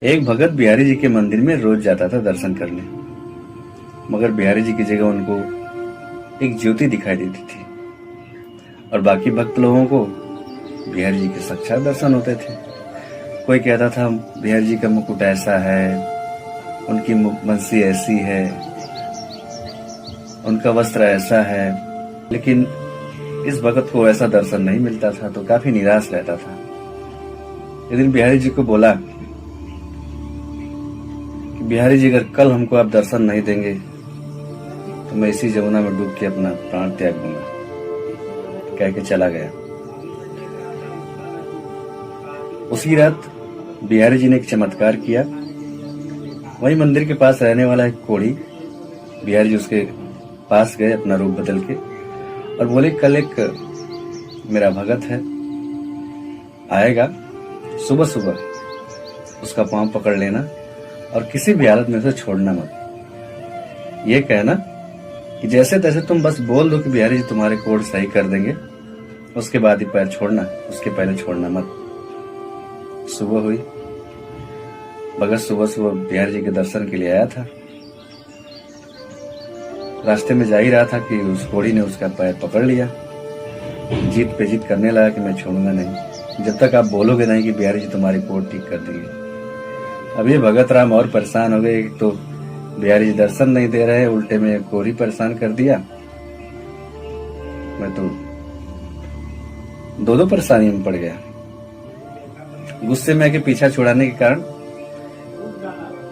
एक भगत बिहारी जी के मंदिर में रोज जाता था दर्शन करने, मगर बिहारी जी की जगह उनको एक ज्योति दिखाई देती थी और बाकी भक्त लोगों को बिहारी जी के साक्षात दर्शन होते थे। कोई कहता था बिहारी जी का मुकुट ऐसा है, उनकी बंसी ऐसी है, उनका वस्त्र ऐसा है, लेकिन इस भगत को ऐसा दर्शन नहीं मिलता था तो काफी निराश रहता था। एक दिन बिहारी जी को बोला कि बिहारी जी, अगर कल हमको आप दर्शन नहीं देंगे तो मैं इसी जमुना में डूब के अपना प्राण त्याग दूंगा, कह के चला गया। उसी रात बिहारी जी ने एक चमत्कार किया। वही मंदिर के पास रहने वाला एक कोढ़ी, बिहारी जी उसके पास गए अपना रूप बदल के और बोले, कल एक मेरा भगत है, आएगा, सुबह सुबह उसका पांव पकड़ लेना और किसी भी हालत में उसे छोड़ना मत। ये कहना कि जैसे तैसे तुम बस बोल दो कि बिहारी जी तुम्हारे कोड सही कर देंगे, उसके बाद ही पैर छोड़ना, उसके पहले छोड़ना मत। सुबह हुई, भगत सुबह सुबह बिहारी जी के दर्शन के लिए आया था। रास्ते में जा ही रहा था कि उस कोढ़ी ने उसका पैर पकड़ लिया, जीत पे जीत करने लगा कि मैं छोड़ूंगा नहीं जब तक आप बोलोगे नहीं कि बिहारी जी तुम्हारी कोड ठीक कर देंगे। अब ये भगत राम और परेशान हो गए, तो बिहारी जी दर्शन नहीं दे रहे, उल्टे में कोढ़ी परेशान कर दिया। मैं तो दो परेशानी में पड़ गया। गुस्से में आके पीछा छुड़ाने के कारण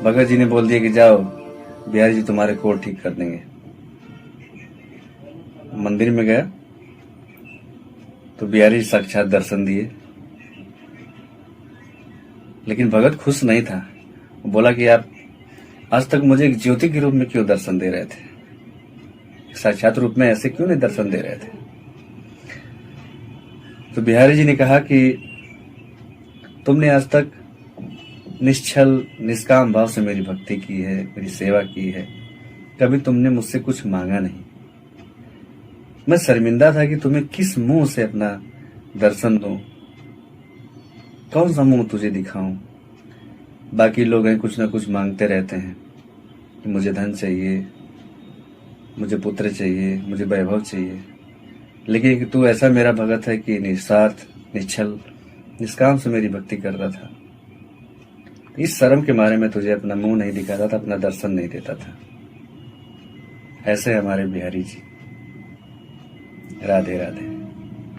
भगत जी ने बोल दिया कि जाओ, बिहारी जी तुम्हारे कोड ठीक कर देंगे। मंदिर में गया तो बिहारी जी साक्षात दर्शन दिए, लेकिन भगत खुश नहीं था। बोला कि आप आज तक मुझे एक ज्योति के रूप में क्यों दर्शन दे रहे थे, साक्षात रूप में ऐसे क्यों नहीं दर्शन दे रहे थे। तो बिहारी जी ने कहा कि तुमने आज तक निश्चल निष्काम भाव से मेरी भक्ति की है, मेरी सेवा की है, कभी तुमने मुझसे कुछ मांगा नहीं। मैं शर्मिंदा था कि तुम्हें किस मुंह से अपना दर्शन दूं, कौन सा मुंह तुझे दिखाऊं। बाकी लोग हैं कुछ ना कुछ मांगते रहते हैं कि मुझे धन चाहिए, मुझे पुत्र चाहिए, मुझे वैभव चाहिए, लेकिन तू ऐसा मेरा भगत है कि निस्वार्थ, निश्चल, निष्काम से मेरी भक्ति करता था। इस शर्म के मारे मैं तुझे अपना मुंह नहीं दिखाता था, अपना दर्शन नहीं देता था। ऐसे हमारे बिहारी जी। राधे राधे।